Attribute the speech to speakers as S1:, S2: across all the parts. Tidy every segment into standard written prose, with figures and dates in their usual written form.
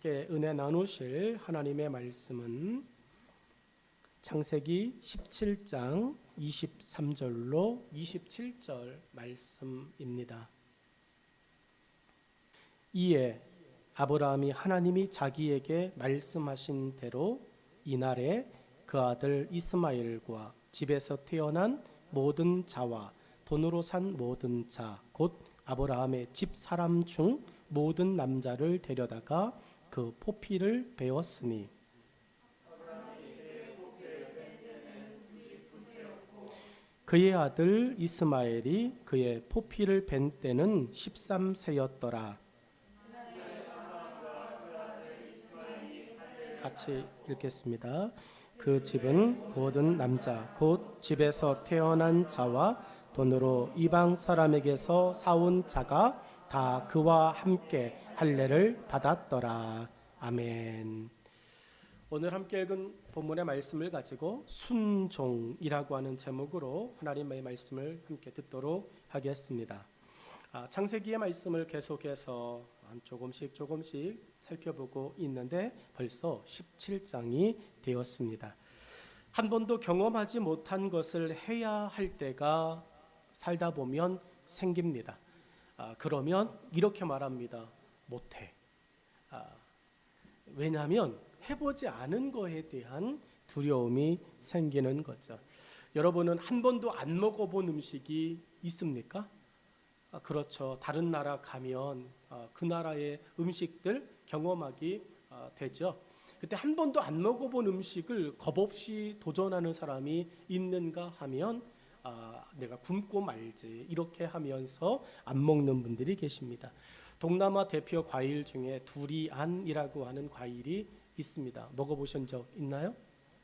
S1: 함께 은혜 나누실 하나님의 말씀은 창세기 17장 23절로 27절 말씀입니다. 이에 아브라함이 하나님이 자기에게 말씀하신 대로 이날에 그 아들 이스마엘과 집에서 태어난 모든 자와 돈으로 산 모든 자 곧 아브라함의 집 사람 중 모든 남자를 데려다가 그 포피를 베었으니 그의 아들 이스마엘이 그의 포피를 벤 때는 13세였더라. 같이 읽겠습니다. 그 집은 모든 남자 곧 집에서 태어난 자와 돈으로 이방 사람에게서 사온 자가 다 그와 함께 할례를 받았더라. 아멘. 오늘 함께 읽은 본문의 말씀을 가지고 순종이라고 하는 제목으로 하나님의 말씀을 함께 듣도록 하겠습니다. 창세기의 말씀을 계속해서 조금씩 살펴보고 있는데 벌써 17장이 되었습니다. 한 번도 경험하지 못한 것을 해야 할 때가 살다 보면 생깁니다. 그러면 이렇게 말합니다. 못해. 왜냐하면 해보지 않은 거에 대한 두려움이 생기는 거죠. 여러분은 한 번도 안 먹어본 음식이 있습니까? 그렇죠. 다른 나라 가면 그 나라의 음식들 경험하기 되죠. 그때 한 번도 안 먹어본 음식을 겁없이 도전하는 사람이 있는가 하면 내가 굶고 말지 이렇게 하면서 안 먹는 분들이 계십니다. 동남아 대표 과일 중에 두리안이라고 하는 과일이 있습니다. 먹어보신 적 있나요?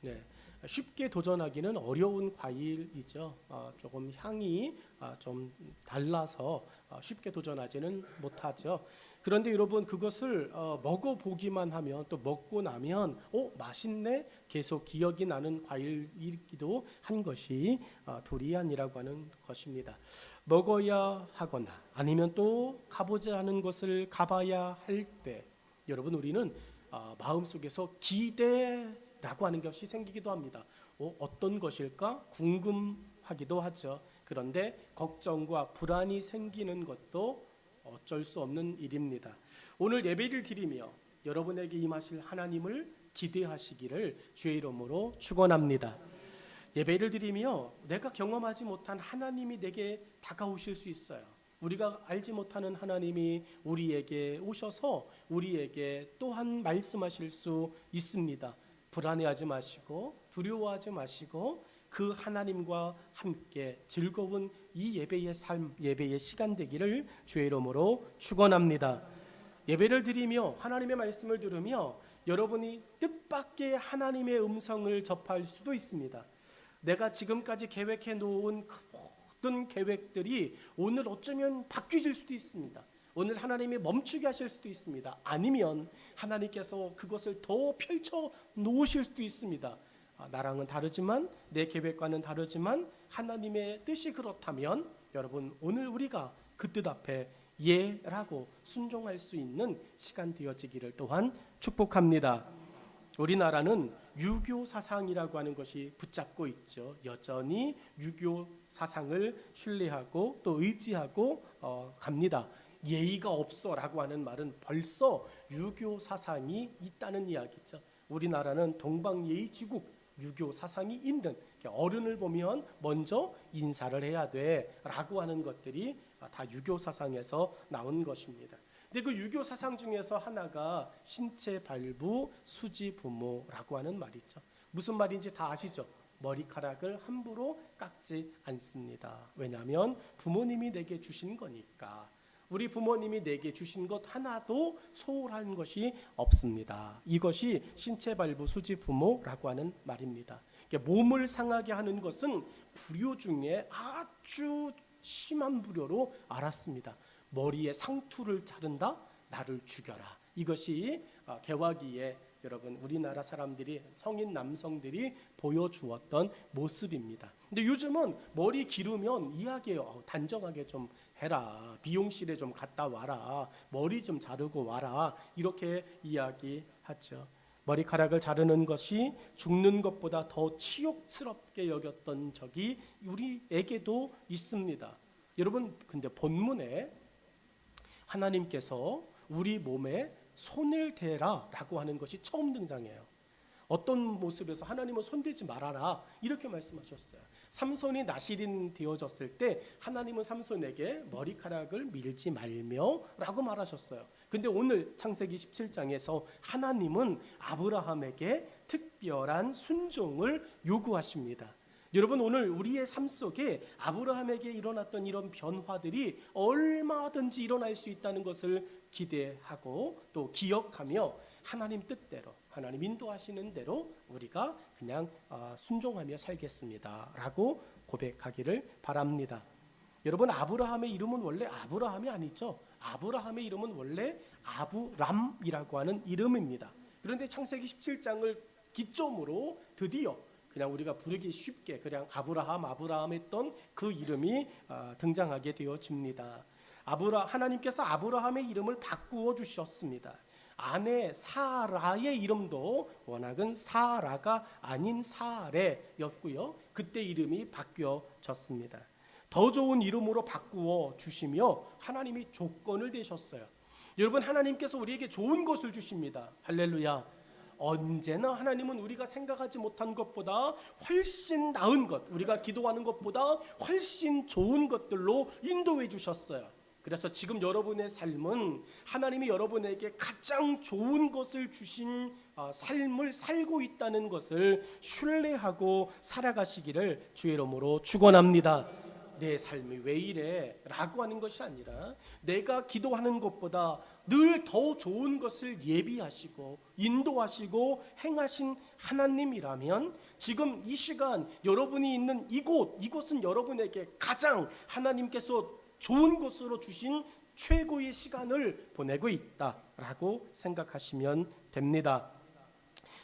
S1: 네. 쉽게 도전하기는 어려운 과일이죠. 조금 향이 좀 달라서 쉽게 도전하지는 못하죠. 그런데 여러분 그것을 먹어보기만 하면 또 먹고 나면 맛있네 계속 기억이 나는 과일이기도 한 것이 두리안이라고 하는 것입니다. 먹어야 하거나 아니면 또 가보지 않은 곳을 가봐야 할 때 여러분 우리는 마음속에서 기대라고 하는 것이 생기기도 합니다. 어떤 것일까 궁금하기도 하죠. 그런데 걱정과 불안이 생기는 것도 어쩔 수 없는 일입니다. 오늘 예배를 드리며 여러분에게 임하실 하나님을 기대하시기를 주의 이름으로 축원합니다. 예배를 드리며 내가 경험하지 못한 하나님이 내게 다가오실 수 있어요. 우리가 알지 못하는 하나님이 우리에게 오셔서 우리에게 또한 말씀하실 수 있습니다. 불안해하지 마시고 두려워하지 마시고 그 하나님과 함께 즐거운 이 예배의 삶, 예배의 시간 되기를 주의 이름으로 축원합니다. 예배를 드리며 하나님의 말씀을 들으며 여러분이 뜻밖의 하나님의 음성을 접할 수도 있습니다. 내가 지금까지 계획해 놓은 모든 계획들이 오늘 어쩌면 바뀌질 수도 있습니다. 오늘 하나님이 멈추게 하실 수도 있습니다. 아니면 하나님께서 그것을 더 펼쳐 놓으실 수도 있습니다. 나랑은 다르지만 내 계획과는 다르지만 하나님의 뜻이 그렇다면 여러분 오늘 우리가 그 뜻 앞에 예라고 순종할 수 있는 시간 되어지기를 또한 축복합니다. 우리나라는 유교 사상이라고 하는 것이 붙잡고 있죠. 여전히 유교 사상을 신뢰하고 또 의지하고 갑니다. 예의가 없어라고 하는 말은 벌써 유교 사상이 있다는 이야기죠. 우리나라는 동방예의지국 유교 사상이 있는 어른을 보면 먼저 인사를 해야 돼라고 하는 것들이 다 유교 사상에서 나온 것입니다. 근데 그 유교 사상 중에서 하나가 신체 발부 수지 부모라고 하는 말이죠. 무슨 말인지 다 아시죠? 머리카락을 함부로 깎지 않습니다. 왜냐하면 부모님이 내게 주신 거니까. 우리 부모님이 내게 주신 것 하나도 소홀한 것이 없습니다. 이것이 신체 발부 수지 부모라고 하는 말입니다. 몸을 상하게 하는 것은 불효 중에 아주 심한 불효로 알았습니다. 머리에 상투를 자른다? 나를 죽여라. 이것이 개화기에 여러분 우리나라 사람들이 성인 남성들이 보여주었던 모습입니다. 근데 요즘은 머리 기르면 이야기해요. 단정하게 좀 해라. 미용실에 좀 갔다 와라. 머리 좀 자르고 와라. 이렇게 이야기하죠. 머리카락을 자르는 것이 죽는 것보다 더 치욕스럽게 여겼던 적이 우리에게도 있습니다. 여러분, 근데 본문에 하나님께서 우리 몸에 손을 대라라고 하는 것이 처음 등장해요. 어떤 모습에서 하나님은 손대지 말아라 이렇게 말씀하셨어요. 삼손이 나실인 되어졌을 때 하나님은 삼손에게 머리카락을 밀지 말며 라고 말하셨어요. 근데 오늘 창세기 17장에서 하나님은 아브라함에게 특별한 순종을 요구하십니다. 여러분, 오늘 우리의 삶 속에 아브라함에게 일어났던 이런 변화들이 얼마든지 일어날 수 있다는 것을 기대하고 또 기억하며 하나님 뜻대로, 하나님 인도하시는 대로 우리가 그냥 순종하며 살겠습니다 라고 고백하기를 바랍니다. 여러분, 아브라함의 이름은 원래 아브라함이 아니죠. 아브라함의 이름은 원래 아브람이라고 하는 이름입니다. 그런데 창세기 17장을 기점으로 드디어 그냥 우리가 부르기 쉽게 그냥 아브라함 했던 그 이름이 등장하게 되어집니다. 하나님께서 아브라함의 이름을 바꾸어 주셨습니다. 아내 사라의 이름도 워낙은 사라가 아닌 사레였고요. 그때 이름이 바뀌어졌습니다. 더 좋은 이름으로 바꾸어 주시며 하나님이 조건을 대셨어요. 여러분, 하나님께서 우리에게 좋은 것을 주십니다. 할렐루야. 언제나 하나님은 우리가 생각하지 못한 것보다 훨씬 나은 것, 우리가 기도하는 것보다 훨씬 좋은 것들로 인도해 주셨어요. 그래서 지금 여러분의 삶은 하나님이 여러분에게 가장 좋은 것을 주신 삶을 살고 있다는 것을 신뢰하고 살아가시기를 주의 이름으로 축원합니다. 내 삶이 왜 이래? 라고 하는 것이 아니라 내가 기도하는 것보다 늘 더 좋은 것을 예비하시고 인도하시고 행하신 하나님이라면 지금 이 시간 여러분이 있는 이곳은 여러분에게 가장 하나님께서 좋은 곳으로 주신 최고의 시간을 보내고 있다라고 생각하시면 됩니다.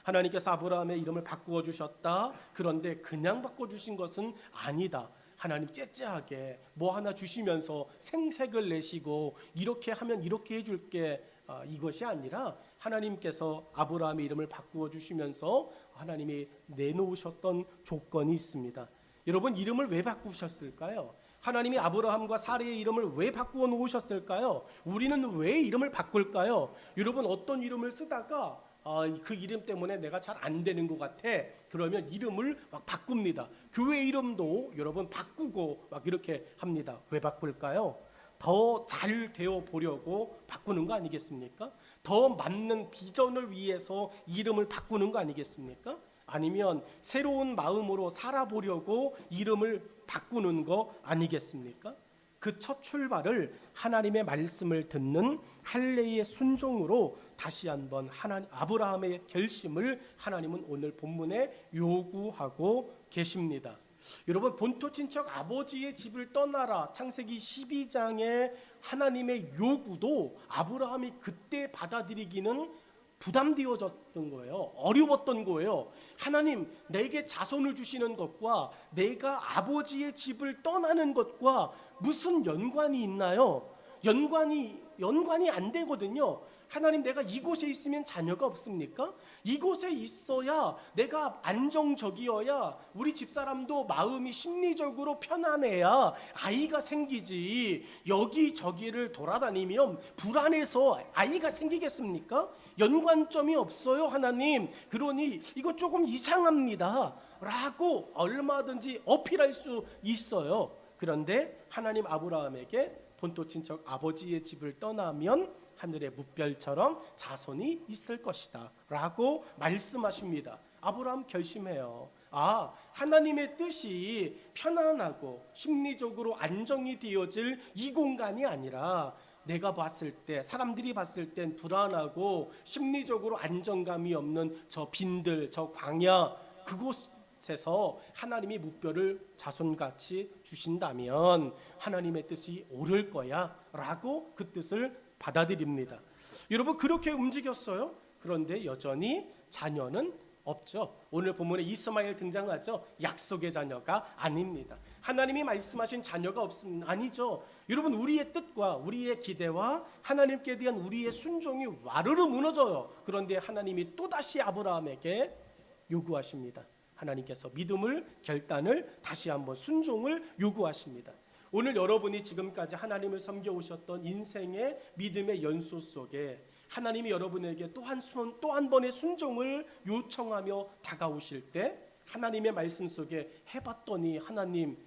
S1: 하나님께서 아브라함의 이름을 바꾸어 주셨다. 그런데 그냥 바꿔 주신 것은 아니다. 하나님 째째하게 뭐 하나 주시면서 생색을 내시고 이렇게 하면 이렇게 해줄게, 이것이 아니라 하나님께서 아브라함의 이름을 바꾸어 주시면서 하나님이 내놓으셨던 조건이 있습니다. 여러분, 이름을 왜 바꾸셨을까요? 하나님이 아브라함과 사레의 이름을 왜 바꾸어 놓으셨을까요? 우리는 왜 이름을 바꿀까요? 여러분, 어떤 이름을 쓰다가 그 이름 때문에 내가 잘 안 되는 것 같아. 그러면 이름을 막 바꿉니다. 교회 이름도 여러분 바꾸고 막 이렇게 합니다. 왜 바꿀까요? 더 잘 되어 보려고 바꾸는 거 아니겠습니까? 더 맞는 비전을 위해서 이름을 바꾸는 거 아니겠습니까? 아니면 새로운 마음으로 살아보려고 이름을 바꾸는 거 아니겠습니까? 그 첫 출발을 하나님의 말씀을 듣는 할례의 순종으로 다시 한번 아브라함의 결심을 하나님은 오늘 본문에 요구하고 계십니다. 여러분, 본토 친척 아버지의 집을 떠나라, 창세기 12장의 하나님의 요구도 아브라함이 그때 받아들이기는 부담되어졌던 거예요. 어려웠던 거예요. 하나님, 내게 자손을 주시는 것과 내가 아버지의 집을 떠나는 것과 무슨 연관이 있나요? 연관이 안 되거든요. 하나님, 내가 이곳에 있으면 자녀가 없습니까? 이곳에 있어야 내가 안정적이어야 우리 집사람도 마음이 심리적으로 편안해야 아이가 생기지. 여기저기를 돌아다니면 불안해서 아이가 생기겠습니까? 연관점이 없어요, 하나님. 그러니 이거 조금 이상합니다 라고 얼마든지 어필할 수 있어요. 그런데 하나님 아브라함에게 본토 친척 아버지의 집을 떠나면 하늘의 뭇별처럼 자손이 있을 것이다 라고 말씀하십니다. 아브라함 결심해요. 하나님의 뜻이 편안하고 심리적으로 안정이 되어질 이 공간이 아니라 내가 봤을 때, 사람들이 봤을 땐 불안하고 심리적으로 안정감이 없는 저 빈들, 저 광야, 그곳에서 하나님이 뭇별을 자손같이 주신다면 하나님의 뜻이 옳을 거야 라고 그 뜻을 받아들입니다. 여러분, 그렇게 움직였어요. 그런데 여전히 자녀는 없죠. 오늘 본문에 이스마엘 등장하죠. 약속의 자녀가 아닙니다. 하나님이 말씀하신 자녀가 없습니다. 아니죠. 여러분, 우리의 뜻과 우리의 기대와 하나님께 대한 우리의 순종이 와르르 무너져요. 그런데 하나님이 또다시 아브라함에게 요구하십니다. 하나님께서 믿음을, 결단을, 다시 한번 순종을 요구하십니다. 오늘 여러분이 지금까지 하나님을 섬겨오셨던 인생의 믿음의 연수 속에 하나님이 여러분에게 또 한 번의 순종을 요청하며 다가오실 때 하나님의 말씀 속에 해봤더니 하나님,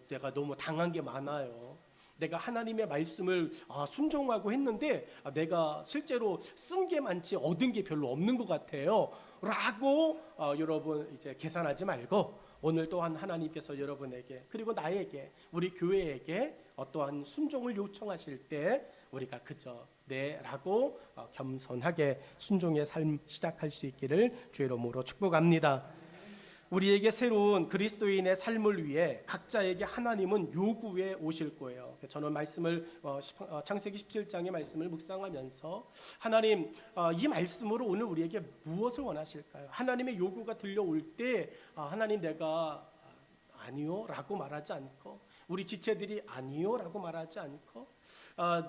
S1: 내가 너무 당한 게 많아요. 내가 하나님의 말씀을 순종하고 했는데 내가 실제로 쓴 게 많지 얻은 게 별로 없는 것 같아요 라고 여러분 이제 계산하지 말고 오늘 또한 하나님께서 여러분에게 그리고 나에게 우리 교회에게 어떠한 순종을 요청하실 때 우리가 그저 네 라고 겸손하게 순종의 삶 시작할 수 있기를 주의 이름으로 축복합니다. 우리에게 새로운 그리스도인의 삶을 위해 각자에게 하나님은 요구해 오실 거예요. 저는 말씀을 창세기 17장의 말씀을 묵상하면서 하나님, 이 말씀으로 오늘 우리에게 무엇을 원하실까요? 하나님의 요구가 들려올 때 하나님, 내가 아니요 라고 말하지 않고 우리 지체들이 아니요 라고 말하지 않고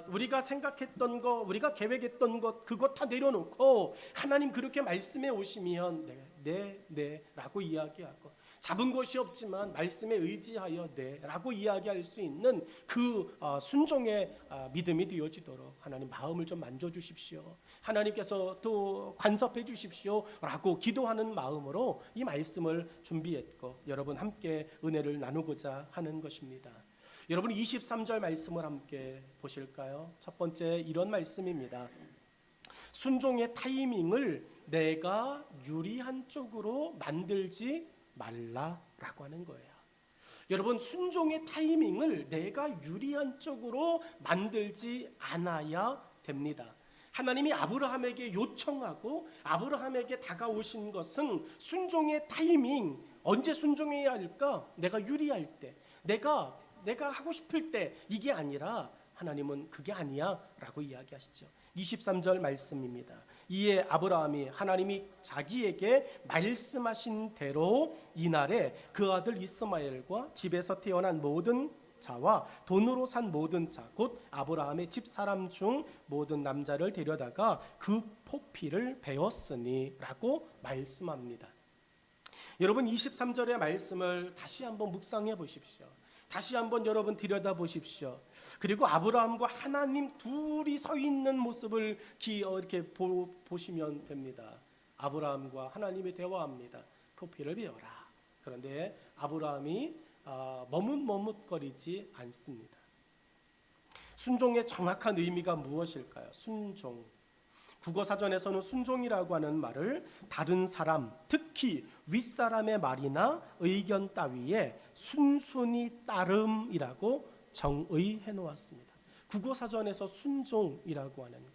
S1: 우리가 생각했던 것, 우리가 계획했던 것 그것 다 내려놓고 하나님 그렇게 말씀해 오시면 네 라고 이야기하고 잡은 것이 없지만 말씀에 의지하여 네 라고 이야기할 수 있는 그 순종의 믿음이 되어지도록 하나님 마음을 좀 만져주십시오. 하나님께서 또 간섭해 주십시오 라고 기도하는 마음으로 이 말씀을 준비했고 여러분 함께 은혜를 나누고자 하는 것입니다. 여러분 23절 말씀을 함께 보실까요? 첫 번째 이런 말씀입니다. 순종의 타이밍을 내가 유리한 쪽으로 만들지 말라라고 하는 거예요. 여러분, 순종의 타이밍을 내가 유리한 쪽으로 만들지 않아야 됩니다. 하나님이 아브라함에게 요청하고 아브라함에게 다가오신 것은 순종의 타이밍, 언제 순종해야 할까? 내가 유리할 때, 내가 하고 싶을 때, 이게 아니라 하나님은 그게 아니야 라고 이야기하시죠. 23절 말씀입니다. 이에 아브라함이 하나님이 자기에게 말씀하신 대로 이날에 그 아들 이스마엘과 집에서 태어난 모든 자와 돈으로 산 모든 자 곧 아브라함의 집 사람 중 모든 남자를 데려다가 그 포피를 베었으니 라고 말씀합니다. 여러분 23절의 말씀을 다시 한번 묵상해 보십시오. 다시 한번 여러분 들여다보십시오. 그리고 아브라함과 하나님 둘이 서 있는 모습을 이렇게 보시면 됩니다. 아브라함과 하나님이 대화합니다. 포피를 베어라. 그런데 아브라함이 머뭇머뭇거리지 않습니다. 순종의 정확한 의미가 무엇일까요? 순종. 국어사전에서는 순종이라고 하는 말을 다른 사람, 특히 윗사람의 말이나 의견 따위에 순순히 따름이라고 정의해 놓았습니다. 국어사전에서 순종이라고 하는 것,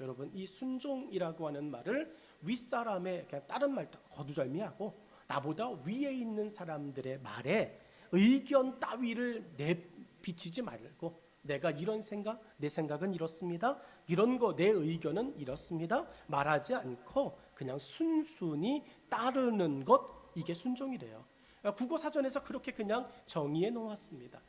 S1: 여러분 이 순종이라고 하는 말을 윗사람의 그냥 다른 말 거두절미하고 나보다 위에 있는 사람들의 말에 의견 따위를 내비치지 말고 내가 이런 생각, 내 생각은 이렇습니다. 이런 거, 내 의견은 이렇습니다. 말하지 않고 그냥 순순히 따르는 것, 이게 순종이래요. 국어사전에서 그렇게 그냥 정의해 놓았습니다.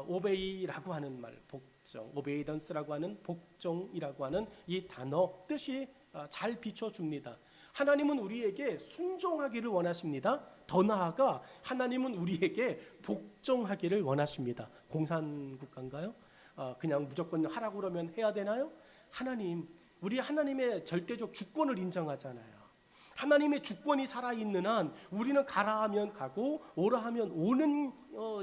S1: 오베이라고 하는 말, 복종, 오베이던스라고 하는 복종이라고 하는 이 단어 뜻이 잘 비춰줍니다. 하나님은 우리에게 순종하기를 원하십니다. 더 나아가 하나님은 우리에게 복종하기를 원하십니다. 공산국가인가요? 그냥 무조건 하라고 그러면 해야 되나요? 우리 하나님의 절대적 주권을 인정하잖아요. 하나님의 주권이 살아있는 한 우리는 가라 하면 가고 오라 하면 오는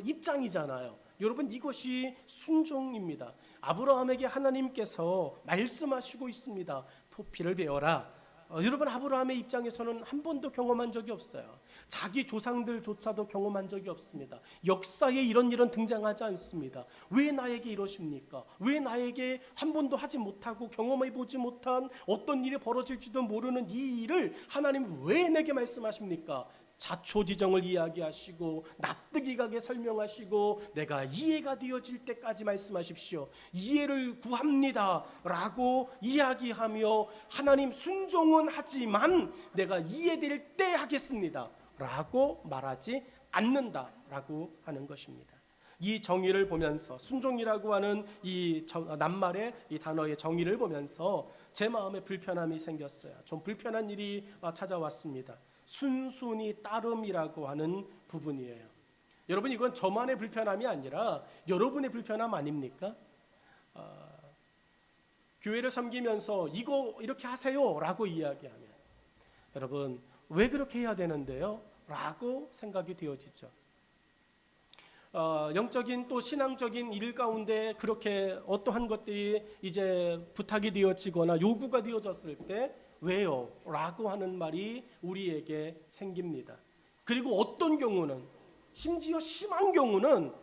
S1: 입장이잖아요. 여러분 이것이 순종입니다. 아브라함에게 하나님께서 말씀하시고 있습니다. 포피를 베어라. 여러분 아브라함의 입장에서는 한 번도 경험한 적이 없어요. 자기 조상들조차도 경험한 적이 없습니다. 역사에 이런 일은 등장하지 않습니다. 왜 나에게 이러십니까? 왜 나에게 한 번도 하지 못하고 경험해보지 못한 어떤 일이 벌어질지도 모르는 이 일을 하나님 왜 내게 말씀하십니까? 자초지정을 이야기하시고 납득이 가게 설명하시고 내가 이해가 되어질 때까지 말씀하십시오. 이해를 구합니다 라고 이야기하며 하나님 순종은 하지만 내가 이해될 때 하겠습니다 라고 말하지 않는다 라고 하는 것입니다. 이 정의를 보면서 순종이라고 하는 이 낱말의 이 단어의 정의를 보면서 제 마음에 불편함이 생겼어요. 좀 불편한 일이 찾아왔습니다. 순순히 따름이라고 하는 부분이에요. 여러분, 이건 저만의 불편함이 아니라 여러분의 불편함 아닙니까? 교회를 섬기면서 이거 이렇게 하세요 라고 이야기하면 여러분 왜 그렇게 해야 되는데요? 라고 생각이 되어지죠. 영적인 또 신앙적인 일 가운데 그렇게 어떠한 것들이 이제 부탁이 되어지거나 요구가 되어졌을 때 왜요? 라고 하는 말이 우리에게 생깁니다. 그리고 어떤 경우는 심지어 심한 경우는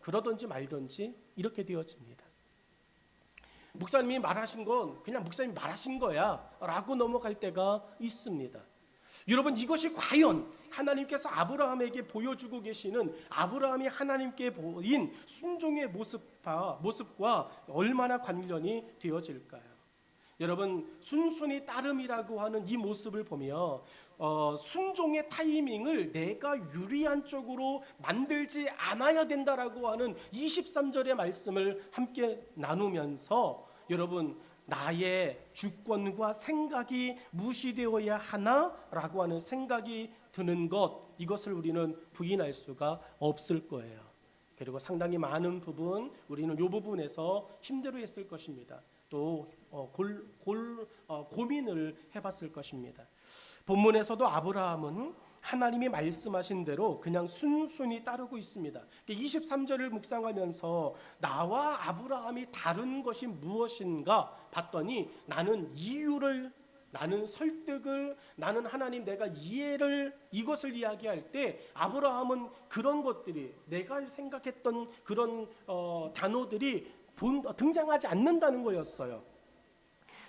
S1: 그러든지 말든지 이렇게 되어집니다. 목사님이 말하신 건 그냥 목사님이 말하신 거야 라고 넘어갈 때가 있습니다. 여러분, 이것이 과연 하나님께서 아브라함에게 보여주고 계시는 아브라함이 하나님께 보인 순종의 모습과 얼마나 관련이 되어질까요? 여러분, 순순히 따름이라고 하는 이 모습을 보며 순종의 타이밍을 내가 유리한 쪽으로 만들지 않아야 된다라고 하는 23절의 말씀을 함께 나누면서 여러분, 나의 주권과 생각이 무시되어야 하나라고 하는 생각이 드는 것, 이것을 우리는 부인할 수가 없을 거예요. 그리고 상당히 많은 부분 우리는 이 부분에서 힘들어했을 것입니다. 또 고민을 해봤을 것입니다. 본문에서도 아브라함은 하나님이 말씀하신 대로 그냥 순순히 따르고 있습니다. 23절을 묵상하면서 나와 아브라함이 다른 것이 무엇인가 봤더니 나는 이유를, 나는 설득을, 나는 하나님 내가 이해를, 이것을 이야기할 때 아브라함은 그런 것들이 내가 생각했던 그런 단어들이 등장하지 않는다는 거였어요.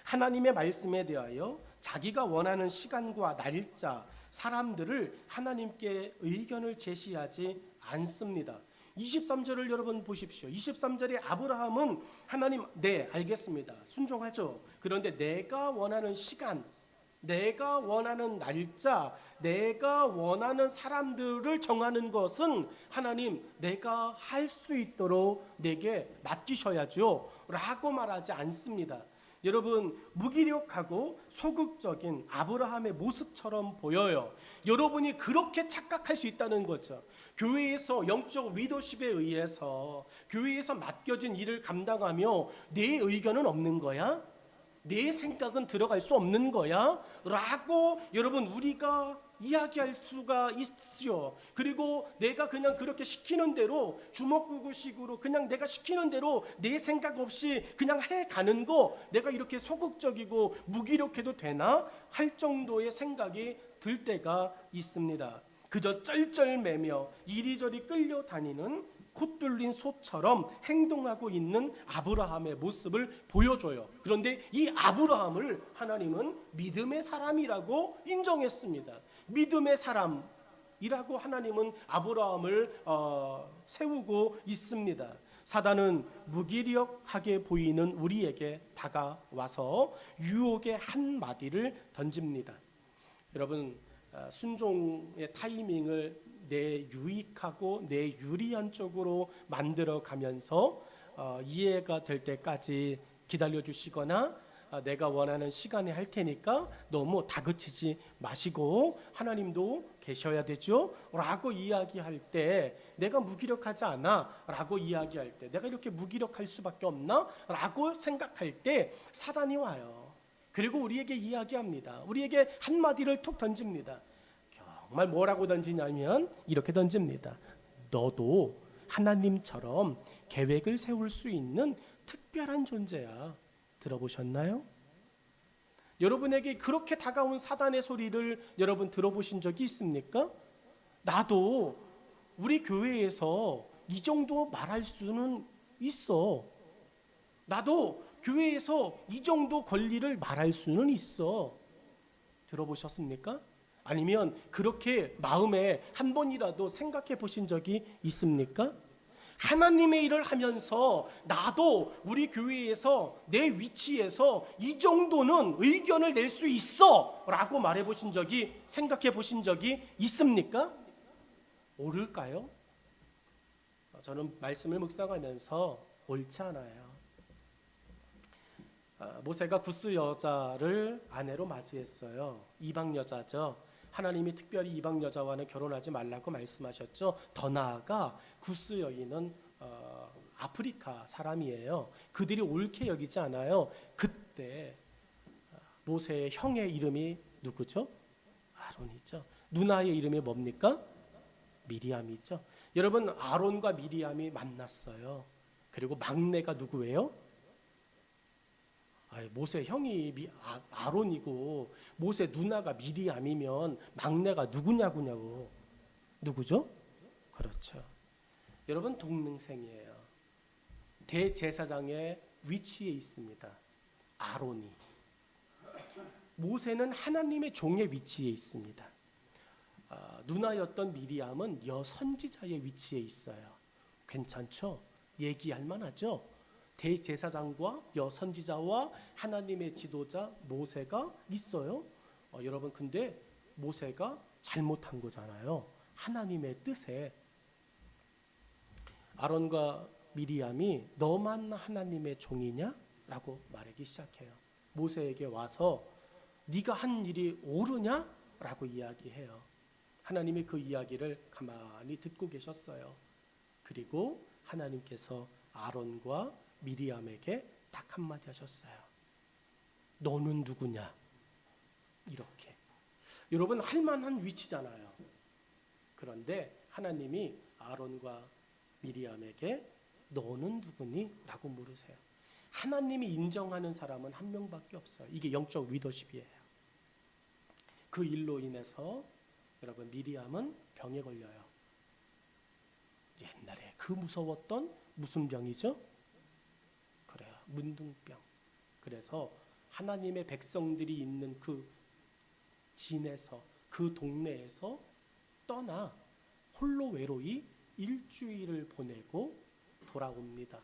S1: 하나님의 말씀에 대하여 자기가 원하는 시간과 날짜, 사람들을 하나님께 의견을 제시하지 않습니다. 23절을 여러분 보십시오. 23절에 아브라함은 하나님, 네, 알겠습니다. 순종하죠. 그런데 내가 원하는 시간, 내가 원하는 날짜, 내가 원하는 사람들을 정하는 것은 하나님, 내가 할 수 있도록 내게 맡기셔야죠 라고 말하지 않습니다. 여러분, 무기력하고 소극적인 아브라함의 모습처럼 보여요. 여러분이 그렇게 착각할 수 있다는 거죠. 교회에서 영적 리더십에 의해서 교회에서 맡겨진 일을 감당하며 내 의견은 없는 거야? 내 생각은 들어갈 수 없는 거야? 라고 여러분 우리가 이야기할 수가 있죠. 그리고 내가 그냥 그렇게 시키는 대로 주먹구구식으로 그냥 내가 시키는 대로 내 생각 없이 그냥 해가는 거, 내가 이렇게 소극적이고 무기력해도 되나 할 정도의 생각이 들 때가 있습니다. 그저 쩔쩔매며 이리저리 끌려다니는 콧 뚫린 소처럼 행동하고 있는 아브라함의 모습을 보여줘요. 그런데 이 아브라함을 하나님은 믿음의 사람이라고 인정했습니다. 믿음의 사람이라고 하나님은 아브라함을 세우고 있습니다. 사단은 무기력하게 보이는 우리에게 다가와서 유혹의 한마디를 던집니다. 여러분, 순종의 타이밍을 내 유익하고 내 유리한 쪽으로 만들어 가면서 이해가 될 때까지 기다려 주시거나 내가 원하는 시간에 할 테니까 너무 다그치지 마시고 하나님도 계셔야 되죠 라고 이야기할 때, 내가 무기력하지 않아 라고 이야기할 때, 내가 이렇게 무기력할 수밖에 없나 라고 생각할 때 사단이 와요. 그리고 우리에게 이야기합니다. 우리에게 한마디를 툭 던집니다. 정말 뭐라고 던지냐면 이렇게 던집니다. 너도 하나님처럼 계획을 세울 수 있는 특별한 존재야. 들어보셨나요? 여러분에게 그렇게 다가온 사단의 소리를 여러분 들어보신 적이 있습니까? 나도 우리 교회에서 이 정도 말할 수는 있어. 나도 교회에서 이 정도 권리를 말할 수는 있어. 들어보셨습니까? 아니면 그렇게 마음에 한 번이라도 생각해 보신 적이 있습니까? 하나님의 일을 하면서 나도 우리 교회에서 내 위치에서 이 정도는 의견을 낼 수 있어 라고 말해 보신 적이, 생각해 보신 적이 있습니까? 옳을까요? 저는 말씀을 묵상하면서 옳지 않아요. 모세가 구스 여자를 아내로 맞이했어요. 이방 여자죠. 하나님이 특별히 이방 여자와는 결혼하지 말라고 말씀하셨죠. 더 나아가 구스 여인은 아프리카 사람이에요. 그들이 옳게 여기지 않아요. 그때 모세의 형의 이름이 누구죠? 아론이죠. 누나의 이름이 뭡니까? 미리암이죠. 여러분, 아론과 미리암이 만났어요. 그리고 막내가 누구예요? 모세 형이 아론이고 모세 누나가 미리암이면 막내가 누구냐고냐고. 누구죠? 그렇죠. 여러분, 동생이에요. 대제사장의 위치에 있습니다. 아론이. 모세는 하나님의 종의 위치에 있습니다. 누나였던 미리암은 여선지자의 위치에 있어요. 괜찮죠? 얘기할 만하죠? 대제사장과 여선지자와 하나님의 지도자 모세가 있어요. 여러분, 근데 모세가 잘못한 거잖아요. 하나님의 뜻에. 아론과 미리암이 너만 하나님의 종이냐? 라고 말하기 시작해요. 모세에게 와서 네가 한 일이 옳으냐? 라고 이야기해요. 하나님이 그 이야기를 가만히 듣고 계셨어요. 그리고 하나님께서 아론과 미리암에게 딱 한마디 하셨어요. 너는 누구냐? 이렇게. 여러분, 할만한 위치잖아요. 그런데 하나님이 아론과 미리암에게 너는 누구니? 라고 물으세요. 하나님이 인정하는 사람은 한 명밖에 없어요. 이게 영적 리더십이에요. 그 일로 인해서 여러분, 미리암은 병에 걸려요. 옛날에 그 무서웠던 무슨 병이죠? 그래요, 문둥병. 그래서 하나님의 백성들이 있는 그 진에서, 그 동네에서 떠나 홀로 외로이 일주일을 보내고 돌아옵니다.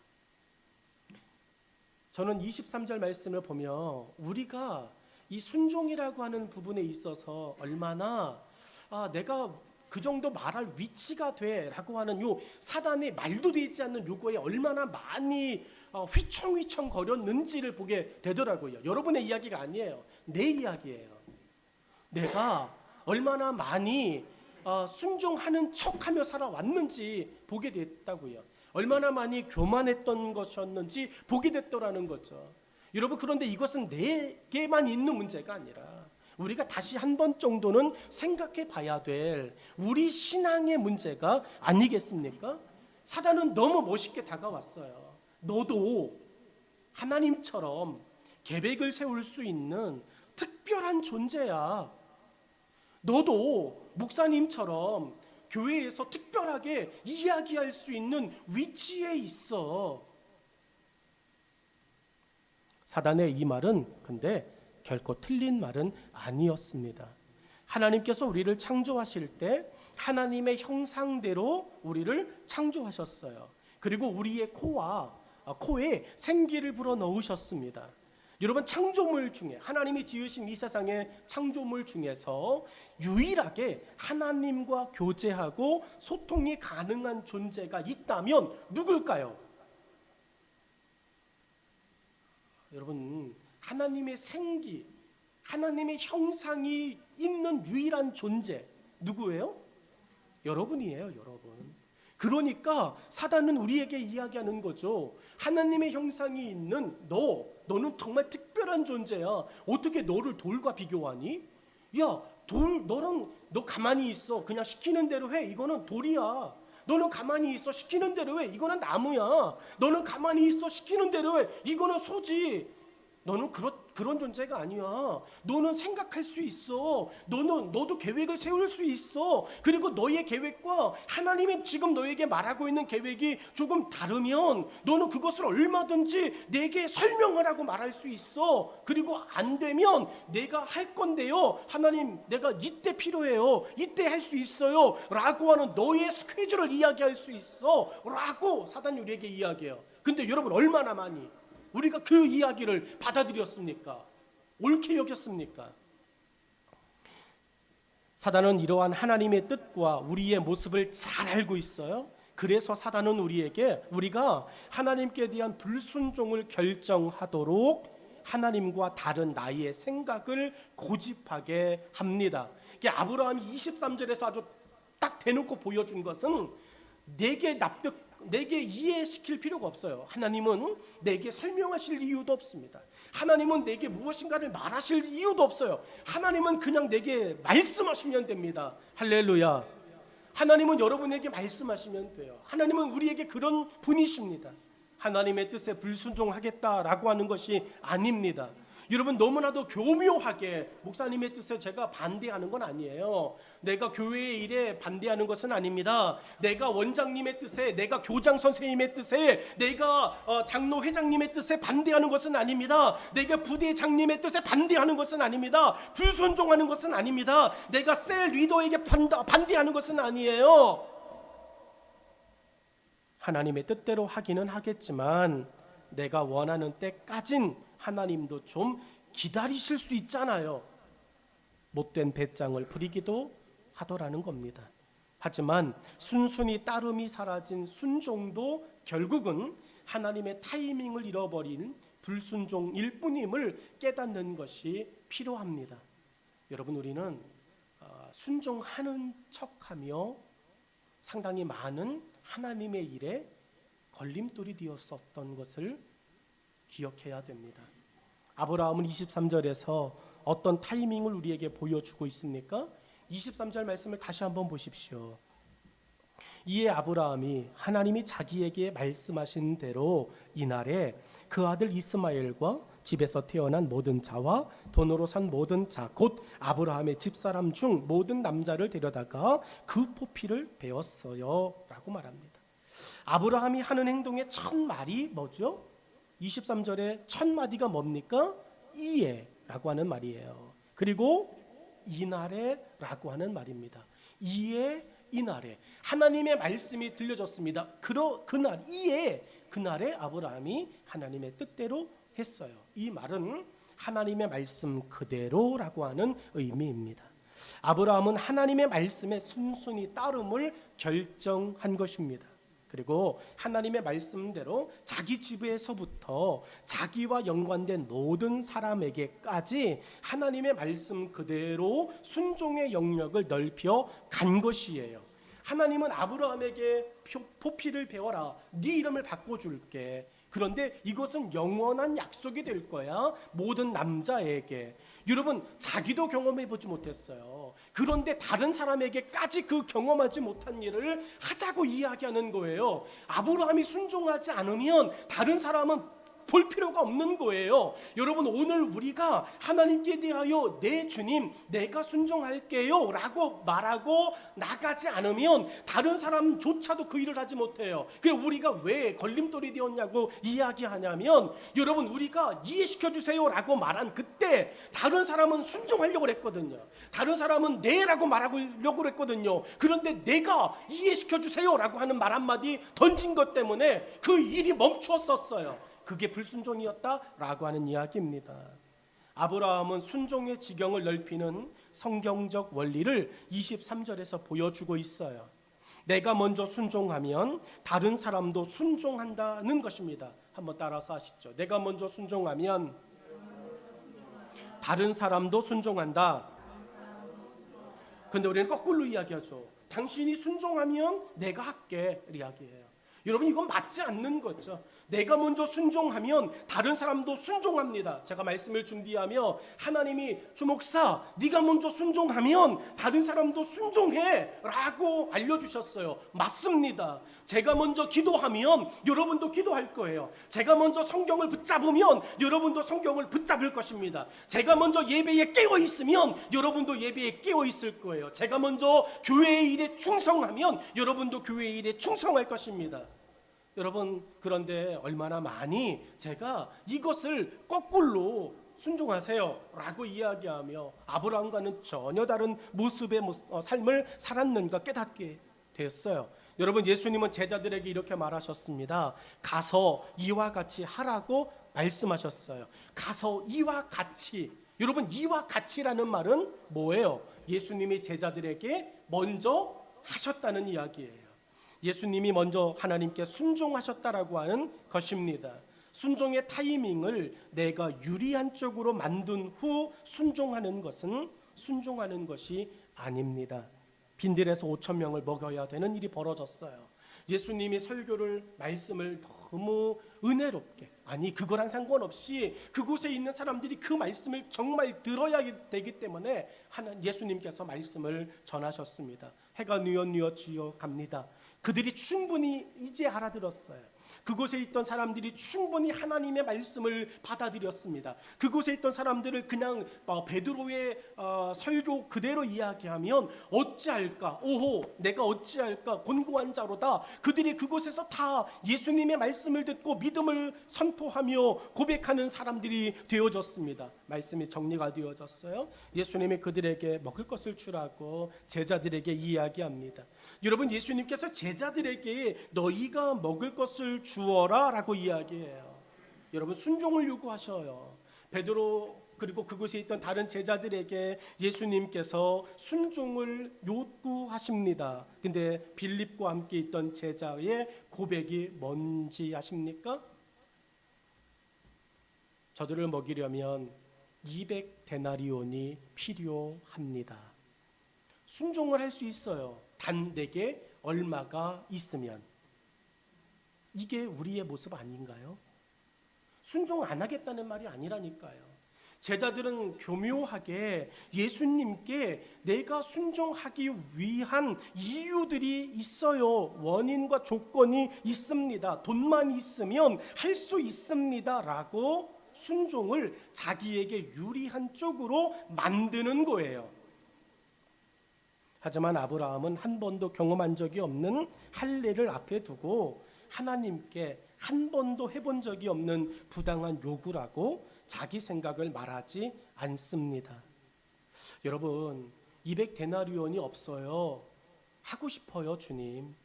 S1: 저는 23절 말씀을 보면 우리가 이 순종이라고 하는 부분에 있어서 얼마나 내가 그 정도 말할 위치가 돼라고 하는 요 사단의 말도 되지 않는 요거에 얼마나 많이 휘청휘청 거렸는지를 보게 되더라고요. 여러분의 이야기가 아니에요. 내 이야기예요. 내가 얼마나 많이 순종하는 척하며 살아왔는지 보게 됐다고요. 얼마나 많이 교만했던 것이었는지 보게 됐더라는 거죠. 여러분, 그런데 이것은 내게만 있는 문제가 아니라 우리가 다시 한 번 정도는 생각해 봐야 될 우리 신앙의 문제가 아니겠습니까? 사단은 너무 멋있게 다가왔어요. 너도 하나님처럼 계획을 세울 수 있는 특별한 존재야. 너도 목사님처럼 교회에서 특별하게 이야기할 수 있는 위치에 있어. 사단의 이 말은 근데 결코 틀린 말은 아니었습니다. 하나님께서 우리를 창조하실 때 하나님의 형상대로 우리를 창조하셨어요. 그리고 우리의 코에 생기를 불어넣으셨습니다. 여러분, 창조물 중에, 하나님이 지으신 이 세상의 창조물 중에서 유일하게 하나님과 교제하고 소통이 가능한 존재가 있다면 누굴까요? 여러분, 하나님의 생기, 하나님의 형상이 있는 유일한 존재 누구예요? 여러분이에요, 여러분. 그러니까 사단은 우리에게 이야기하는 거죠. 하나님의 형상이 있는 너는 정말 특별한 존재야. 어떻게 너를 돌과 비교하니? 야, 너 가만히 있어. 그냥 시키는 대로 해. 이거는 돌이야. 너는 가만히 있어. 시키는 대로 해. 이거는 나무야. 너는 가만히 있어. 시키는 대로 해. 이거는 소지. 너는 그런 존재가 아니야. 너는 생각할 수 있어. 너도 계획을 세울 수 있어. 그리고 너의 계획과 하나님이 지금 너에게 말하고 있는 계획이 조금 다르면 너는 그것을 얼마든지 내게 설명하라고 말할 수 있어. 그리고 안 되면 내가 할 건데요, 하나님 내가 이때 필요해요, 이때 할 수 있어요 라고 하는 너의 스케줄을 이야기할 수 있어 라고 사단이 우리에게 이야기해요. 근데 여러분, 얼마나 많이 우리가 그 이야기를 받아들였습니까? 옳게 여겼습니까? 사단은 이러한 하나님의 뜻과 우리의 모습을 잘 알고 있어요. 그래서 사단은 우리가 하나님께 대한 불순종을 결정하도록 하나님과 다른 나의 생각을 고집하게 합니다. 아브라함이 23절에서 아주 딱 대놓고 보여준 것은 내게 이해시킬 필요가 없어요. 하나님은 내게 설명하실 이유도 없습니다. 하나님은 내게 무엇인가를 말하실 이유도 없어요. 하나님은 그냥 내게 말씀하시면 됩니다. 할렐루야. 하나님은 여러분에게 말씀하시면 돼요. 하나님은 우리에게 그런 분이십니다. 하나님의 뜻에 불순종하겠다라고 하는 것이 아닙니다. 여러분, 너무나도 교묘하게 목사님의 뜻에 제가 반대하는 건 아니에요. 내가 교회의 일에 반대하는 것은 아닙니다. 내가 원장님의 뜻에, 내가 교장 선생님의 뜻에, 내가 장로 회장님의 뜻에 반대하는 것은 아닙니다. 내가 부대장님의 뜻에 반대하는 것은 아닙니다. 불순종하는 것은 아닙니다. 내가 셀 리더에게 반대하는 것은 아니에요. 하나님의 뜻대로 하기는 하겠지만 내가 원하는 때까진 하나님도 좀 기다리실 수 있잖아요. 못된 배짱을 부리기도 하더라는 겁니다. 하지만 순순히 따름이 사라진 순종도 결국은 하나님의 타이밍을 잃어버린 불순종일 뿐임을 깨닫는 것이 필요합니다. 여러분, 우리는 순종하는 척하며 상당히 많은 하나님의 일에 걸림돌이 되었었던 것을 기억해야 됩니다. 아브라함은 23절에서 어떤 타이밍을 우리에게 보여주고 있습니까? 23절 말씀을 다시 한번 보십시오. 이에 아브라함이 하나님이 자기에게 말씀하신 대로 이날에 그 아들 이스마엘과 집에서 태어난 모든 자와 돈으로 산 모든 자, 곧 아브라함의 집사람 중 모든 남자를 데려다가 그 포피를 베었어요 라고 말합니다. 아브라함이 하는 행동의 첫 말이 뭐죠? 23절에 첫 마디가 뭡니까? 이에라고 하는 말이에요. 그리고 이날에라고 하는 말입니다. 이에, 이날에 하나님의 말씀이 들려졌습니다. 그날에 아브라함이 하나님의 뜻대로 했어요. 이 말은 하나님의 말씀 그대로라고 하는 의미입니다. 아브라함은 하나님의 말씀에 순순히 따름을 결정한 것입니다. 그리고 하나님의 말씀대로 자기 집에서부터 자기와 연관된 모든 사람에게까지 하나님의 말씀 그대로 순종의 영역을 넓혀 간 것이에요. 하나님은 아브라함에게 포피를 베어라, 네 이름을 바꿔줄게. 그런데 이것은 영원한 약속이 될 거야, 모든 남자에게. 여러분, 자기도 경험해보지 못했어요. 그런데 다른 사람에게까지 그 경험하지 못한 일을 하자고 이야기하는 거예요. 아브라함이 순종하지 않으면 다른 사람은 볼 필요가 없는 거예요. 여러분, 오늘 우리가 하나님께 대하여 내 주님 내가 순종할게요 라고 말하고 나가지 않으면 다른 사람조차도 그 일을 하지 못해요. 그래서 우리가 왜 걸림돌이 되었냐고 이야기하냐면, 여러분, 우리가 이해시켜 주세요 라고 말한 그때 다른 사람은 순종하려고 했거든요. 다른 사람은 네 라고 말하려고 했거든요. 그런데 내가 이해시켜 주세요 라고 하는 말 한마디 던진 것 때문에 그 일이 멈추었었어요. 그게 불순종이었다라고 하는 이야기입니다. 아브라함은 순종의 지경을 넓히는 성경적 원리를 23절에서 보여주고 있어요. 내가 먼저 순종하면 다른 사람도 순종한다는 것입니다. 한번 따라서 하시죠. 내가 먼저 순종하면 다른 사람도 순종한다. 근데 우리는 거꾸로 이야기하죠. 당신이 순종하면 내가 할게 이야기해요. 여러분, 이건 맞지 않는 거죠. 내가 먼저 순종하면 다른 사람도 순종합니다. 제가 말씀을 준비하며 하나님이 주목사, 네가 먼저 순종하면 다른 사람도 순종해 라고 알려주셨어요. 맞습니다. 제가 먼저 기도하면 여러분도 기도할 거예요. 제가 먼저 성경을 붙잡으면 여러분도 성경을 붙잡을 것입니다. 제가 먼저 예배에 깨어 있으면 여러분도 예배에 깨어 있을 거예요. 제가 먼저 교회의 일에 충성하면 여러분도 교회의 일에 충성할 것입니다. 여러분, 그런데 얼마나 많이 제가 이것을 거꾸로 순종하세요 라고 이야기하며 아브라함과는 전혀 다른 모습의 삶을 살았는가 깨닫게 되었어요. 여러분, 예수님은 제자들에게 이렇게 말하셨습니다. 가서 이와 같이 하라고 말씀하셨어요. 가서 이와 같이. 여러분, 이와 같이라는 말은 뭐예요? 예수님이 제자들에게 먼저 하셨다는 이야기예요. 예수님이 먼저 하나님께 순종하셨다라고 하는 것입니다. 순종의 타이밍을 내가 유리한 쪽으로 만든 후 순종하는 것은 순종하는 것이 아닙니다. 빈들에서 5천 명을 먹여야 되는 일이 벌어졌어요. 예수님이 설교를 말씀을 너무 은혜롭게, 아니 그거랑 상관없이 그곳에 있는 사람들이 그 말씀을 정말 들어야 되기 때문에 예수님께서 말씀을 전하셨습니다. 해가 뉘엿뉘엿 지어 갑니다. 그들이 충분히 이제 알아들었어요. 그곳에 있던 사람들이 충분히 하나님의 말씀을 받아들였습니다. 그곳에 있던 사람들을 그냥 베드로의 설교 그대로 이야기하면 어찌할까? 오호, 내가 어찌할까? 곤고한 자로다. 그들이 그곳에서 다 예수님의 말씀을 듣고 믿음을 선포하며 고백하는 사람들이 되어졌습니다. 말씀이 정리가 되어졌어요. 예수님이 그들에게 먹을 것을 주라고 제자들에게 이야기합니다. 여러분, 예수님께서 제자들에게 너희가 먹을 것을 주어라 라고 이야기해요. 여러분, 순종을 요구하셔요. 베드로 그리고 그곳에 있던 다른 제자들에게 예수님께서 순종을 요구하십니다. 근데 빌립과 함께 있던 제자의 고백이 뭔지 아십니까? 저들을 먹이려면 200데나리온이 필요합니다. 순종을 할 수 있어요. 단 내게 얼마가 있으면. 이게 우리의 모습 아닌가요? 순종 안 하겠다는 말이 아니라니까요. 제자들은 교묘하게 예수님께 내가 순종하기 위한 이유들이 있어요. 원인과 조건이 있습니다. 돈만 있으면 할 수 있습니다 라고 순종을 자기에게 유리한 쪽으로 만드는 거예요. 하지만 아브라함은 한 번도 경험한 적이 없는 할례를 앞에 두고 하나님께 한 번도 해본 적이 없는 부당한 요구라고 자기 생각을 말하지 않습니다. 여러분, 200데나리온이 없어요. 하고 싶어요, 주님.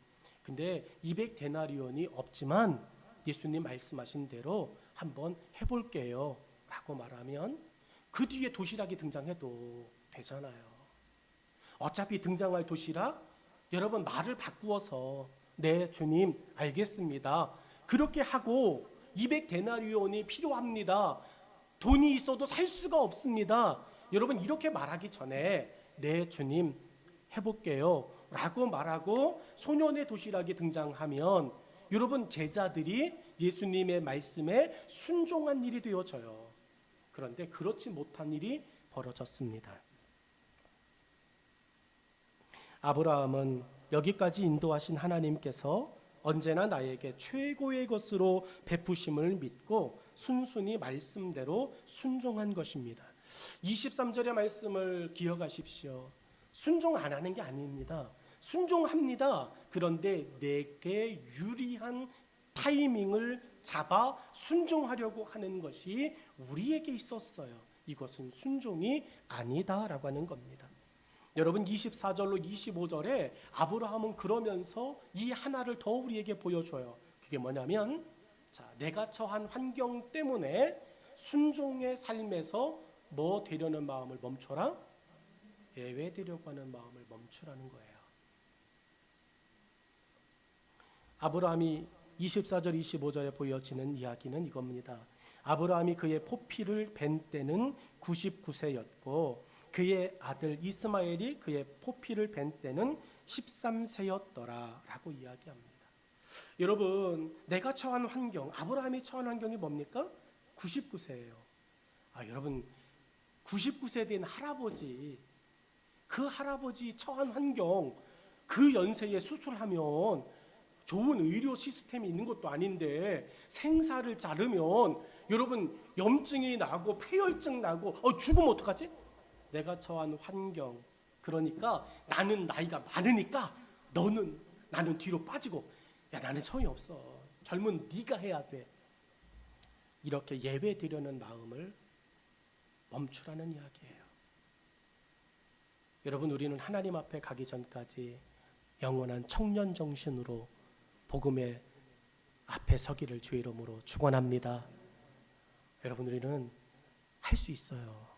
S1: 근데 200데나리온이 없지만 예수님 말씀하신 대로 한번 해볼게요 라고 말하면 그 뒤에 도시락이 등장해도 되잖아요. 어차피 등장할 도시락, 여러분 말을 바꾸어서 네 주님 알겠습니다 그렇게 하고 200데나리온이 필요합니다. 돈이 있어도 살 수가 없습니다. 여러분 이렇게 말하기 전에 네 주님 해볼게요 라고 말하고 소년의 도시락이 등장하면 여러분 제자들이 예수님의 말씀에 순종한 일이 되어져요. 그런데 그렇지 못한 일이 벌어졌습니다. 아브라함은 여기까지 인도하신 하나님께서 언제나 나에게 최고의 것으로 베푸심을 믿고 순순히 말씀대로 순종한 것입니다. 23절의 말씀을 기억하십시오. 순종 안 하는 게 아닙니다. 순종합니다. 그런데 내게 유리한 타이밍을 잡아 순종하려고 하는 것이 우리에게 있었어요. 이것은 순종이 아니다라고 하는 겁니다. 여러분 24절로 25절에 아브라함은 그러면서 이 하나를 더 우리에게 보여줘요. 그게 뭐냐면 내가 처한 환경 때문에 순종의 삶에서 뭐 되려는 마음을 멈춰라? 예외되려고 하는 마음을 멈추라는 거예요. 아브라함이 24절 25절에 보여지는 이야기는 이겁니다. 아브라함이 그의 포피를 벤 때는 99세였고 그의 아들 이스마엘이 그의 포피를 벤 때는 13세였더라 라고 이야기합니다. 여러분, 내가 처한 환경, 아브라함이 처한 환경이 뭡니까? 99세예요. 여러분, 99세 된 할아버지, 그 할아버지 처한 환경, 그 연세에 수술하면 좋은 의료 시스템이 있는 것도 아닌데 생사를 자르면 여러분 염증이 나고 폐혈증 나고 죽으면 어떡하지? 내가 처한 환경, 그러니까 나는 나이가 많으니까 나는 뒤로 빠지고, 야 나는 소용이 없어, 젊은 네가 해야 돼, 이렇게 예배드리려는 마음을 멈추라는 이야기예요. 여러분, 우리는 하나님 앞에 가기 전까지 영원한 청년 정신으로 복음의 앞에 서기를 주의 이름으로 축원합니다. 여러분, 우리는 할 수 있어요.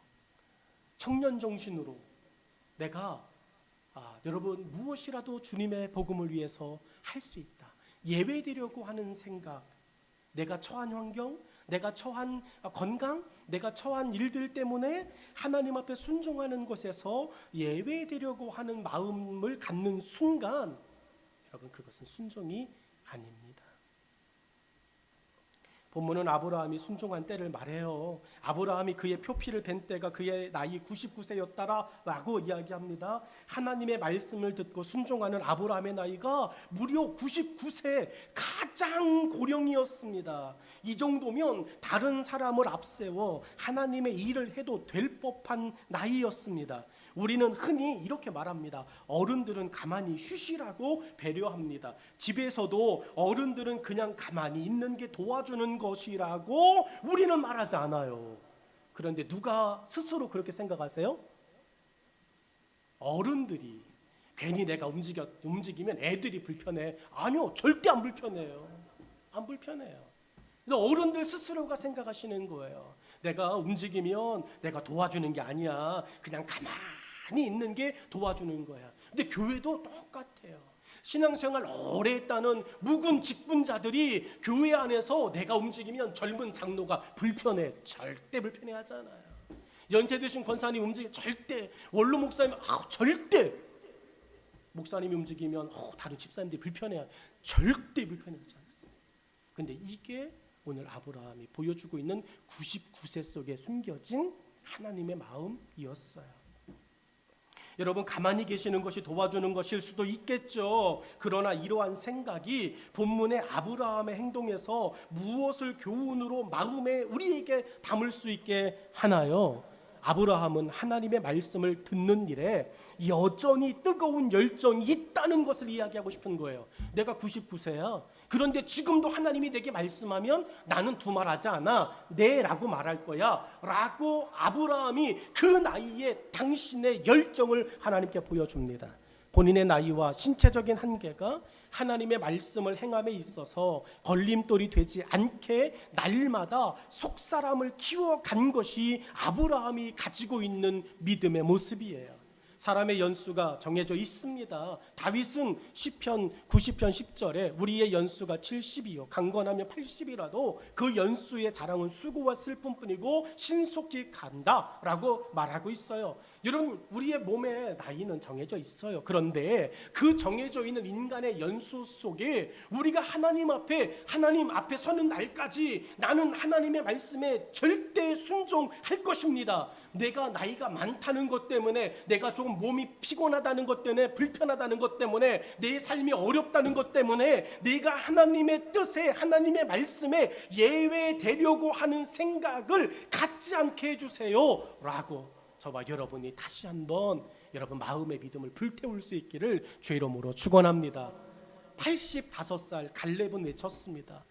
S1: 청년 정신으로 내가 여러분 무엇이라도 주님의 복음을 위해서 할 수 있다. 예배드리려고 하는 생각, 내가 처한 환경, 내가 처한 건강, 내가 처한 일들 때문에 하나님 앞에 순종하는 것에서 예배드리려고 하는 마음을 갖는 순간, 여러분 그것은 순종이 아닙니다. 본문은 아브라함이 순종한 때를 말해요. 아브라함이 그의 표피를 벤 때가 그의 나이 99세였다라고 이야기합니다. 하나님의 말씀을 듣고 순종하는 아브라함의 나이가 무려 99세, 가장 고령이었습니다. 이 정도면 다른 사람을 앞세워 하나님의 일을 해도 될 법한 나이였습니다. 우리는 흔히 이렇게 말합니다. 어른들은 가만히 쉬시라고 배려합니다. 집에서도 어른들은 그냥 가만히 있는 게 도와주는 것이라고 우리는 말하지 않아요. 그런데 누가 스스로 그렇게 생각하세요? 어른들이 괜히 내가 움직이면 애들이 불편해. 아니요, 절대 안 불편해요. 안 불편해요. 어른들 스스로가 생각하시는 거예요. 내가 움직이면 내가 도와주는 게 아니야. 그냥 가만히 있는 게 도와주는 거야. 근데 교회도 똑같아요. 신앙생활 오래 했다는 묵은 직분자들이 교회 안에서 내가 움직이면 젊은 장로가 불편해. 절대 불편해 하잖아요. 연세 드신 권사님 움직이면 절대, 원로 목사님 절대, 목사님이 움직이면 다른 집사님들이 불편해. 절대 불편하지 않습니다. 근데 이게 오늘 아브라함이 보여주고 있는 99세 속에 숨겨진 하나님의 마음이었어요. 여러분, 가만히 계시는 것이 도와주는 것일 수도 있겠죠. 그러나 이러한 생각이 본문의 아브라함의 행동에서 무엇을 교훈으로 마음에 우리에게 담을 수 있게 하나요? 아브라함은 하나님의 말씀을 듣는 일에 여전히 뜨거운 열정이 있다는 것을 이야기하고 싶은 거예요. 내가 99세야. 그런데 지금도 하나님이 내게 말씀하면 나는 두말하지 않아. 네 라고 말할 거야 라고 아브라함이 그 나이에 당신의 열정을 하나님께 보여줍니다. 본인의 나이와 신체적인 한계가 하나님의 말씀을 행함에 있어서 걸림돌이 되지 않게 날마다 속사람을 키워간 것이 아브라함이 가지고 있는 믿음의 모습이에요. 사람의 연수가 정해져 있습니다. 다윗은 시편 90편 10절에 우리의 연수가 70이요 강건하면 80이라도 그 연수의 자랑은 수고와 슬픔뿐이고 신속히 간다라고 말하고 있어요. 여러분, 우리의 몸의 나이는 정해져 있어요. 그런데 그 정해져 있는 인간의 연수 속에 우리가 하나님 앞에 서는 날까지 나는 하나님의 말씀에 절대 순종할 것입니다. 내가 나이가 많다는 것 때문에, 내가 조금 몸이 피곤하다는 것 때문에, 불편하다는 것 때문에, 내 삶이 어렵다는 것 때문에 내가 하나님의 뜻에, 하나님의 말씀에 예외되려고 하는 생각을 갖지 않게 해주세요 라고 저와 여러분이 다시 한번 여러분 마음의 믿음을 불태울 수 있기를 주의 이름으로 축원합니다. 85살 갈렙은 외쳤습니다.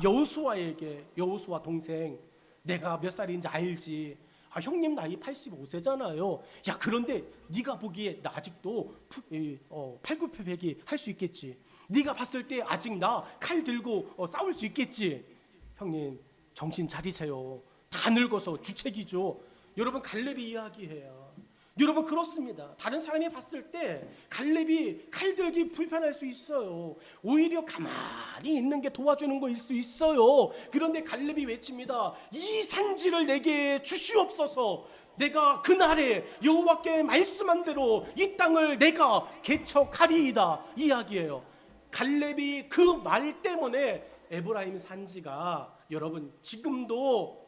S1: 여호수아 동생, 내가 몇 살인지 알지? 형님 나이 85세잖아요. 야, 그런데 네가 보기에 나 아직도 팔굽혀펴기 할 수 있겠지? 네가 봤을 때 아직 나 칼 들고 싸울 수 있겠지? 형님 정신 차리세요. 다 늙어서 주책이죠. 여러분, 갈렙이 이야기해요. 여러분, 그렇습니다. 다른 사람이 봤을 때 갈렙이 칼 들기 불편할 수 있어요. 오히려 가만히 있는 게 도와주는 거일 수 있어요. 그런데 갈렙이 외칩니다. 이 산지를 내게 주시옵소서. 내가 그날에 여호와께 말씀한 대로 이 땅을 내가 개척하리이다 이야기해요. 갈렙이 그 말 때문에 에브라임 산지가 여러분 지금도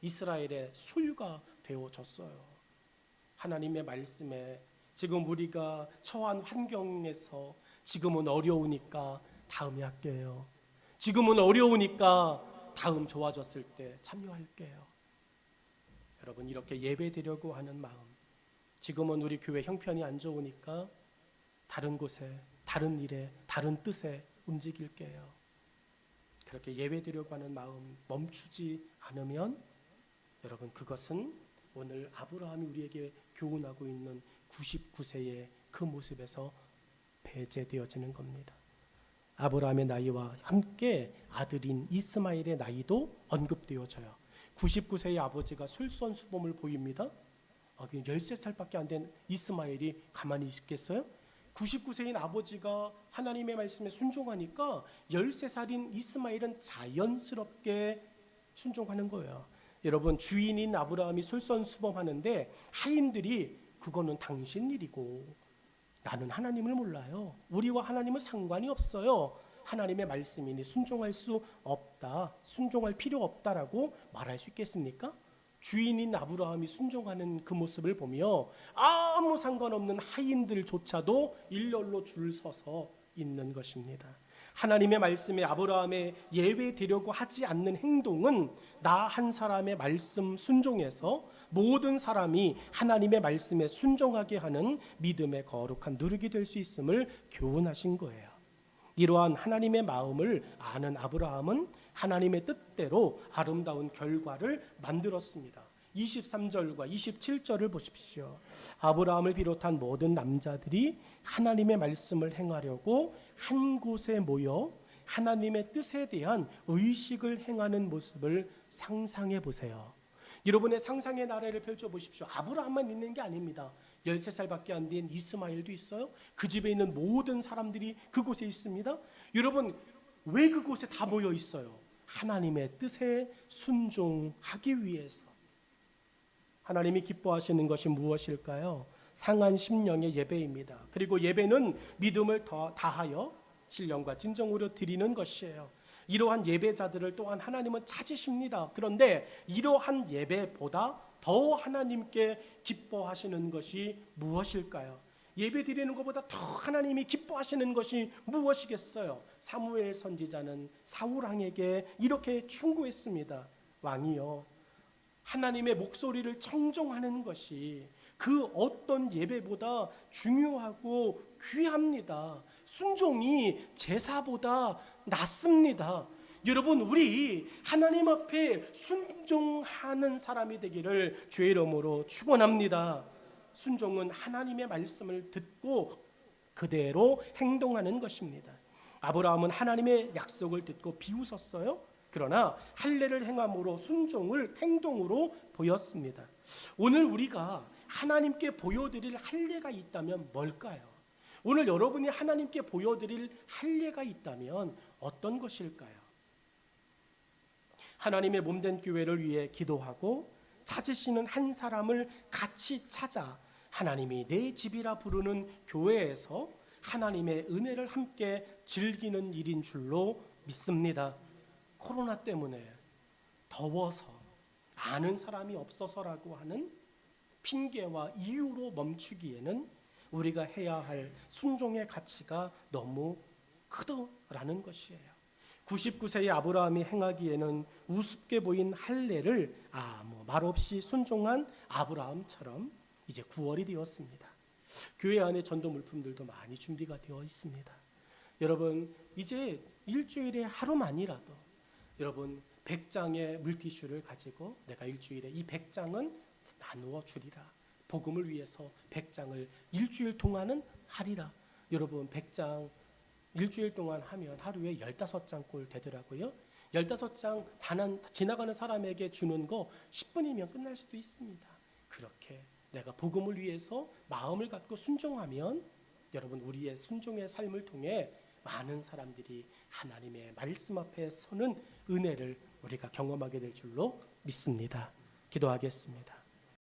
S1: 이스라엘의 소유가 되어졌어요. 하나님의 말씀에 지금 우리가 처한 환경에서 지금은 어려우니까 다음에 할게요. 지금은 어려우니까 다음 좋아졌을 때 참여할게요. 여러분 이렇게 예배드리려고 하는 마음, 지금은 우리 교회 형편이 안 좋으니까 다른 곳에, 다른 일에, 다른 뜻에 움직일게요. 그렇게 예배드리려고 하는 마음 멈추지 않으면 여러분 그것은 오늘 아브라함이 우리에게 교훈하고 있는 99세의 그 모습에서 배제되어지는 겁니다. 아브라함의 나이와 함께 아들인 이스마엘의 나이도 언급되어져요. 99세의 아버지가 솔선수범을 보입니다. 13살밖에 안 된 이스마엘이 가만히 있겠어요? 99세인 아버지가 하나님의 말씀에 순종하니까 13살인 이스마엘은 자연스럽게 순종하는 거예요. 여러분 주인인 아브라함이 솔선수범하는데 하인들이 그거는 당신 일이고 나는 하나님을 몰라요. 우리와 하나님은 상관이 없어요. 하나님의 말씀이니 순종할 수 없다. 순종할 필요 없다라고 말할 수 있겠습니까? 주인인 아브라함이 순종하는 그 모습을 보며 아무 상관없는 하인들조차도 일렬로 줄 서서 있는 것입니다. 하나님의 말씀에 아브라함의 예외되려고 하지 않는 행동은 나 한 사람의 말씀 순종에서 모든 사람이 하나님의 말씀에 순종하게 하는 믿음의 거룩한 누룩이 될 수 있음을 교훈하신 거예요. 이러한 하나님의 마음을 아는 아브라함은 하나님의 뜻대로 아름다운 결과를 만들었습니다. 23절과 27절을 보십시오. 아브라함을 비롯한 모든 남자들이 하나님의 말씀을 행하려고 한 곳에 모여 하나님의 뜻에 대한 의식을 행하는 모습을 상상해 보세요. 여러분의 상상의 나래를 펼쳐보십시오. 아브라함만 있는 게 아닙니다. 13살밖에 안 된 이스마엘도 있어요. 그 집에 있는 모든 사람들이 그곳에 있습니다. 여러분 왜 그곳에 다 모여 있어요? 하나님의 뜻에 순종하기 위해서. 하나님이 기뻐하시는 것이 무엇일까요? 상한 심령의 예배입니다. 그리고 예배는 믿음을 다하여 신령과 진정으로 드리는 것이에요. 이러한 예배자들을 또한 하나님은 찾으십니다. 그런데 이러한 예배보다 더 하나님께 기뻐하시는 것이 무엇일까요? 예배 드리는 것보다 더 하나님이 기뻐하시는 것이 무엇이겠어요? 사무엘 선지자는 사울 왕에게 이렇게 충고했습니다. 왕이여, 하나님의 목소리를 청종하는 것이 그 어떤 예배보다 중요하고 귀합니다. 순종이 제사보다 낫습니다. 여러분 우리 하나님 앞에 순종하는 사람이 되기를 주의 이름으로 축원합니다. 순종은 하나님의 말씀을 듣고 그대로 행동하는 것입니다. 아브라함은 하나님의 약속을 듣고 비웃었어요. 그러나 할례를 행함으로 순종을 행동으로 보였습니다. 오늘 우리가 하나님께 보여드릴 할례가 있다면 뭘까요? 오늘 여러분이 하나님께 보여드릴 할례가 있다면 어떤 것일까요? 하나님의 몸된 교회를 위해 기도하고 찾으시는 한 사람을 같이 찾아 하나님이 내 집이라 부르는 교회에서 하나님의 은혜를 함께 즐기는 일인 줄로 믿습니다. 코로나 때문에 더워서 아는 사람이 없어서라고 하는 핑계와 이유로 멈추기에는 우리가 해야 할 순종의 가치가 너무 크다라는 것이에요. 99세의 아브라함이 행하기에는 우습게 보인 할례를 아무 말 없이 순종한 아브라함처럼 이제 9월이 되었습니다. 교회 안에 전도 물품들도 많이 준비가 되어 있습니다. 여러분 이제 일주일에 하루만이라도 여러분 100장의 물티슈를 가지고 내가 일주일에 이 100장은 나누어 주리라. 복음을 위해서 100장을 일주일 동안은 하리라. 여러분 100장 일주일 동안 하면 하루에 15장꼴 되더라고요. 15장 지나가는 사람에게 주는 거 10분이면 끝날 수도 있습니다. 그렇게 내가 복음을 위해서 마음을 갖고 순종하면 여러분 우리의 순종의 삶을 통해 많은 사람들이 하나님의 말씀 앞에 서는 은혜를 우리가 경험하게 될 줄로 믿습니다. 기도하겠습니다.